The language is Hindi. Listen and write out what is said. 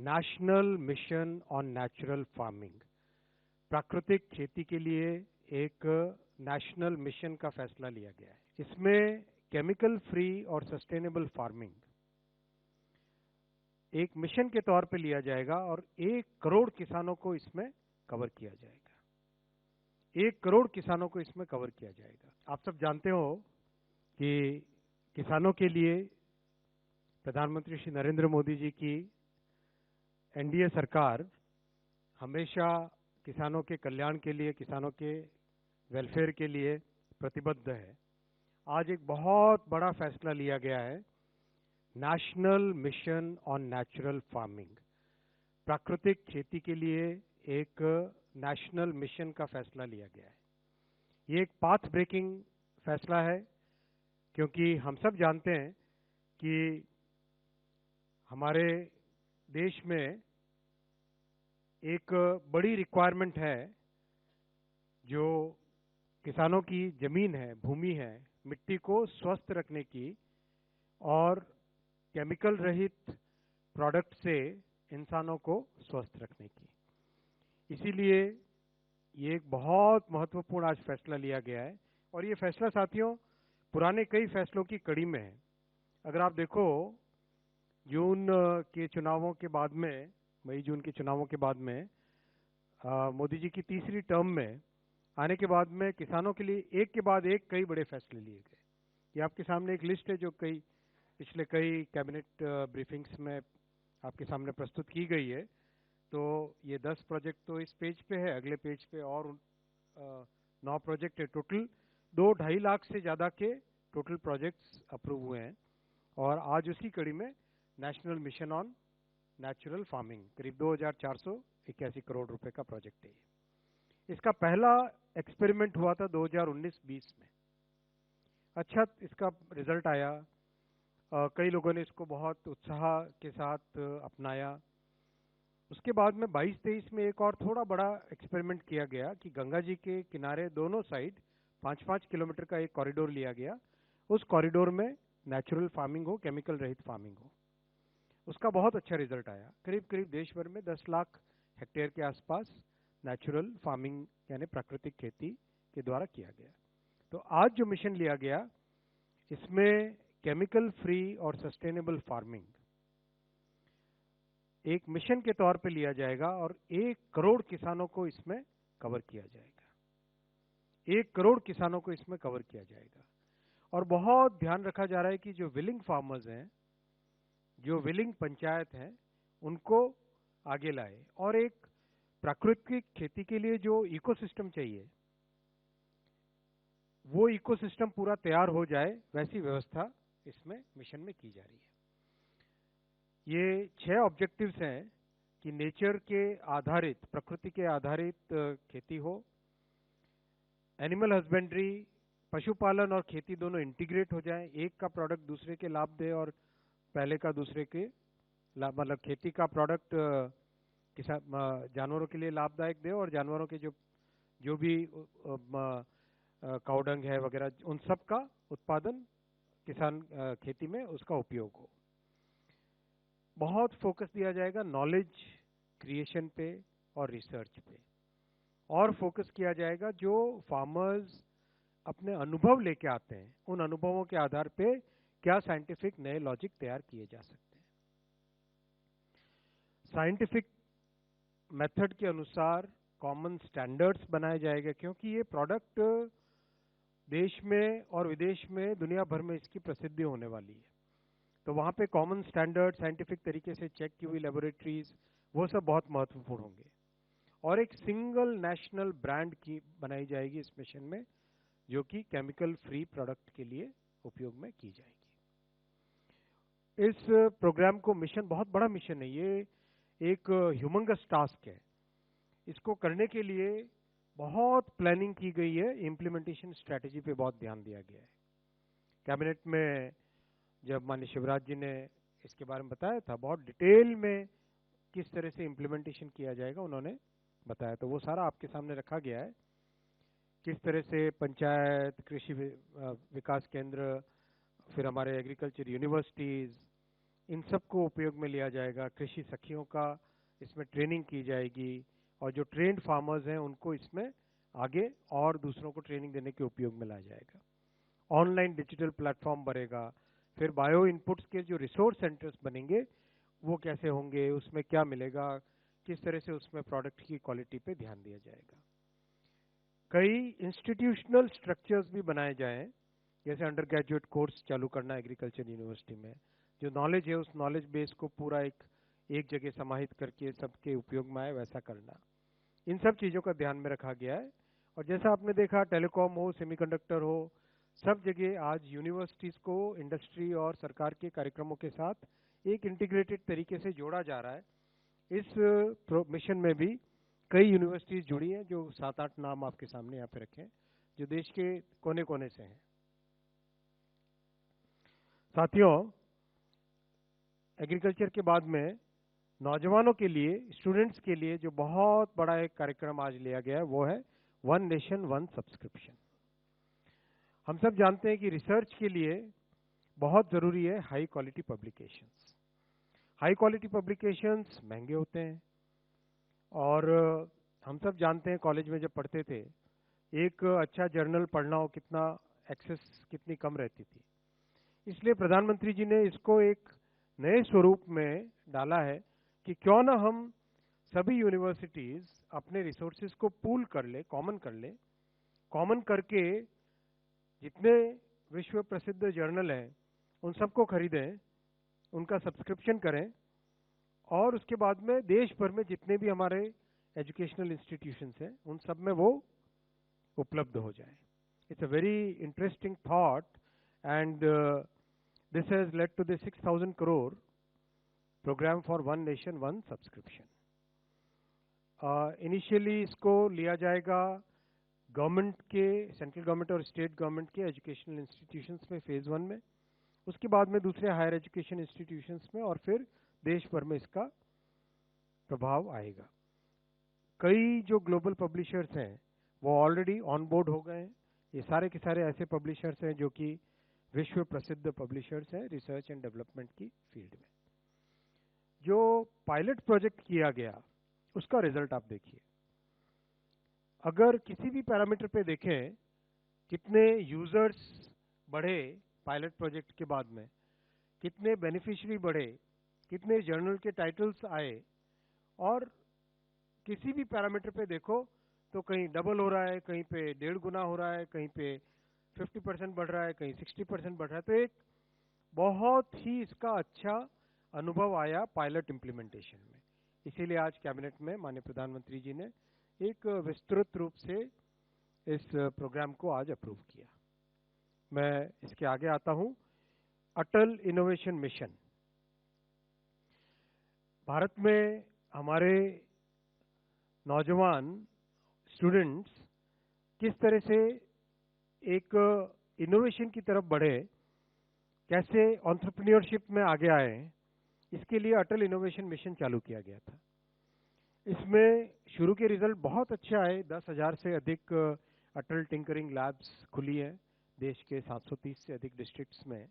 National mission on natural farming, प्राकृतिक खेती के लिए एक नेशनल मिशन का फैसला लिया गया है। इसमें केमिकल फ्री और सस्टेनेबल फार्मिंग एक मिशन के तौर पे लिया जाएगा और 1 करोड़ किसानों को इसमें कवर किया जाएगा। 1 करोड़ किसानों को इसमें कवर किया जाएगा। आप सब जानते हो कि किसानों के लिए प्रधानमंत्री श्री नरेंद्र मोदी जी की एनडीए सरकार हमेशा किसानों के कल्याण के लिए, किसानों के वेलफेयर के लिए प्रतिबद्ध है। आज एक बहुत बड़ा फैसला लिया गया है, national mission on natural farming, प्राकृतिक खेती के लिए एक नेशनल मिशन का फैसला लिया गया है। ये एक पाथ ब्रेकिंग फैसला है, क्योंकि हम सब जानते हैं कि हमारे देश में एक बड़ी रिक्वायरमेंट है जो किसानों की जमीन है, भूमि है, मिट्टी को स्वस्थ रखने की और केमिकल रहित प्रोडक्ट से इंसानों को स्वस्थ रखने की। इसीलिए ये एक बहुत महत्वपूर्ण आज फैसला लिया गया है और ये फैसला साथियों पुराने कई फैसलों की कड़ी में है। अगर आप देखो जून के चुनावों के बाद में, मई जून के चुनावों के बाद में मोदी जी की तीसरी टर्म में आने के बाद में किसानों के लिए एक के बाद एक कई बड़े फैसले लिए गए। ये आपके सामने एक लिस्ट है जो पिछले कई कैबिनेट ब्रीफिंग्स में आपके सामने प्रस्तुत की गई है। तो ये 10 प्रोजेक्ट तो इस पेज पे है, अगले पेज पे और 9 प्रोजेक्ट है। टोटल 2-2.5 लाख से ज़्यादा के टोटल प्रोजेक्ट्स अप्रूव हुए हैं और आज उसी कड़ी में national mission on natural farming करीब 2,481 करोड़ रुपए का प्रोजेक्ट है। इसका पहला एक्सपेरिमेंट हुआ था 2019-20 में। अच्छा इसका रिजल्ट आया, कई लोगों ने इसको बहुत उत्साह के साथ अपनाया। उसके बाद में 22-23 में एक और थोड़ा बड़ा एक्सपेरिमेंट किया गया कि गंगा जी के किनारे दोनों साइड 5-5 किलोमीटर का एक कॉरिडोर लिया गया। उस कॉरिडोर में नेचुरल फार्मिंग हो, केमिकल रहित फार्मिंग हो। उसका बहुत अच्छा रिजल्ट आया। करीब करीब देश भर में 10 लाख हेक्टेयर के आसपास नेचुरल फार्मिंग यानी प्राकृतिक खेती के द्वारा किया गया। तो आज जो मिशन लिया गया इसमें केमिकल फ्री और सस्टेनेबल फार्मिंग एक मिशन के तौर पे लिया जाएगा और 1 करोड़ किसानों को इसमें कवर किया जाएगा। 1 करोड़ किसानों को इसमें कवर किया जाएगा और बहुत ध्यान रखा जा रहा है कि जो विलिंग फार्मर्स हैं, जो विलिंग पंचायत हैं, उनको आगे लाए और एक प्राकृतिक खेती के लिए जो इकोसिस्टम चाहिए वो इकोसिस्टम पूरा तैयार हो जाए, वैसी व्यवस्था इसमें मिशन में की जा रही है। ये 6 ऑब्जेक्टिव्स हैं कि नेचर के आधारित, प्रकृति के आधारित खेती हो, एनिमल हस्बेंड्री, पशुपालन और खेती दोनों इंटीग्रेट हो जाए, एक का प्रोडक्ट दूसरे के लाभ दे और पहले का दूसरे के लाभ, मतलब खेती का प्रोडक्ट जानवरों के लिए लाभदायक दे और जानवरों के जो भी काउडंग है वगैरह, उन सब का उत्पादन किसान खेती में उसका उपयोग हो। बहुत फोकस दिया जाएगा नॉलेज क्रिएशन पे और रिसर्च पे, और फोकस किया जाएगा जो फार्मर्स अपने अनुभव लेके आते हैं, उन अनुभवों के आधार पे क्या साइंटिफिक नए लॉजिक तैयार किए जा सकते हैं। साइंटिफिक मेथड के अनुसार कॉमन स्टैंडर्ड्स बनाए जाएंगे, क्योंकि ये प्रोडक्ट देश में और विदेश में दुनिया भर में इसकी प्रसिद्धि होने वाली है। तो वहाँ पे कॉमन स्टैंडर्ड, साइंटिफिक तरीके से चेक की हुई लेबोरेटरीज, वो सब बहुत महत्वपूर्ण होंगे। और एक सिंगल नेशनल ब्रांड की बनाई जाएगी इस मिशन में, जो कि केमिकल फ्री प्रोडक्ट के लिए उपयोग में की जाएगी। इस प्रोग्राम को मिशन, बहुत बड़ा मिशन है ये, एक ह्यूमंगस टास्क है। इसको करने के लिए बहुत प्लानिंग की गई है, इम्प्लीमेंटेशन स्ट्रेटेजी पे बहुत ध्यान दिया गया है। कैबिनेट में जब माननीय शिवराज जी ने इसके बारे में बताया था, बहुत डिटेल में किस तरह से इम्प्लीमेंटेशन किया जाएगा उन्होंने बताया, तो वो सारा आपके सामने रखा गया है। किस तरह से पंचायत, कृषि विकास केंद्र, फिर हमारे एग्रीकल्चर यूनिवर्सिटीज, इन सब को उपयोग में लिया जाएगा। कृषि सखियों का इसमें ट्रेनिंग की जाएगी और जो ट्रेंड फार्मर्स हैं उनको इसमें आगे और दूसरों को ट्रेनिंग देने के उपयोग में लाया जाएगा। ऑनलाइन डिजिटल प्लेटफॉर्म बनेगा। फिर बायो इनपुट्स के जो रिसोर्स सेंटर्स बनेंगे वो कैसे होंगे, उसमें क्या मिलेगा, किस तरह से उसमें प्रोडक्ट की क्वालिटी पे ध्यान दिया जाएगा। कई इंस्टीट्यूशनल स्ट्रक्चर्स भी बनाए जाएं, जैसे अंडर ग्रेजुएट कोर्स चालू करना एग्रीकल्चर यूनिवर्सिटी में, जो नॉलेज है उस नॉलेज बेस को पूरा एक जगह समाहित करके सबके उपयोग में आए वैसा करना। इन सब चीज़ों का ध्यान में रखा गया है। और जैसा आपने देखा, टेलीकॉम हो, सेमीकंडक्टर हो, सब जगह आज यूनिवर्सिटीज़ को इंडस्ट्री और सरकार के कार्यक्रमों के साथ एक इंटीग्रेटेड तरीके से जोड़ा जा रहा है। इस मिशन में भी कई यूनिवर्सिटीज़ जुड़ी हैं, जो 7-8 नाम आपके सामने यहाँ पे रखे हैं, जो देश के कोने कोने से हैं। साथियों, एग्रीकल्चर के बाद में नौजवानों के लिए, स्टूडेंट्स के लिए जो बहुत बड़ा एक कार्यक्रम आज लिया गया है वो है वन नेशन वन सब्सक्रिप्शन। हम सब जानते हैं कि रिसर्च के लिए बहुत जरूरी है high quality publications. High quality publications महंगे होते हैं और हम सब जानते हैं कॉलेज में जब पढ़ते थे एक अच्छा जर्नल पढ़ना हो कितना एक्सेस कितनी कम रहती थी। इसलिए प्रधानमंत्री जी ने इसको एक नए स्वरूप में डाला है कि क्यों ना हम सभी यूनिवर्सिटीज अपने रिसोर्सेज को पूल कर ले, कॉमन करके जितने विश्व प्रसिद्ध जर्नल हैं उन सबको खरीदें, उनका सब्सक्रिप्शन करें और उसके बाद में देश भर में जितने भी हमारे एजुकेशनल इंस्टीट्यूशंस हैं उन सब में वो उपलब्ध हो जाए। It's a very interesting thought and this has led to the 6,000 crore program for one nation one subscription. Initially इसको लिया जाएगा गवर्नमेंट के, सेंट्रल गवर्नमेंट और स्टेट गवर्नमेंट के एजुकेशनल इंस्टीट्यूशंस में फेज 1 में, उसके बाद में दूसरे हायर एजुकेशन इंस्टीट्यूशंस में और फिर देश भर में इसका प्रभाव आएगा। कई जो ग्लोबल पब्लिशर्स हैं वो ऑलरेडी ऑन बोर्ड हो गए हैं। ये सारे के सारे ऐसे पब्लिशर्स हैं जो कि विश्व प्रसिद्ध पब्लिशर्स हैं रिसर्च एंड डेवलपमेंट की फील्ड में। जो पायलट प्रोजेक्ट किया गया उसका रिजल्ट आप देखिए। अगर किसी भी पैरामीटर पे देखें कितने यूजर्स बढ़े पायलट प्रोजेक्ट के बाद में, कितने बेनिफिशियरी बढ़े, कितने जर्नल के टाइटल्स आए, और किसी भी पैरामीटर पे देखो तो कहीं डबल हो रहा है, कहीं पे 1.5 गुना हो रहा है, कहीं पे 50% बढ़ रहा है, कहीं 60% बढ़ रहा है। तो एक बहुत ही इसका अच्छा अनुभव आया पायलट इम्प्लीमेंटेशन में। इसीलिए आज कैबिनेट में माननीय प्रधानमंत्री जी ने एक विस्तृत रूप से इस प्रोग्राम को आज अप्रूव किया। मैं इसके आगे आता हूं। अटल इनोवेशन मिशन। भारत में हमारे नौजवान स्टूडेंट्स किस तरह से एक इनोवेशन की तरफ बढ़े, कैसे एंटरप्रेन्योरशिप में आगे आए, इसके लिए अटल इनोवेशन मिशन चालू किया गया था। इसमें शुरू के रिजल्ट बहुत अच्छे आए। 10,000 से अधिक अटल टिंकरिंग लैब्स खुली हैं देश के 730 से अधिक डिस्ट्रिक्ट्स में।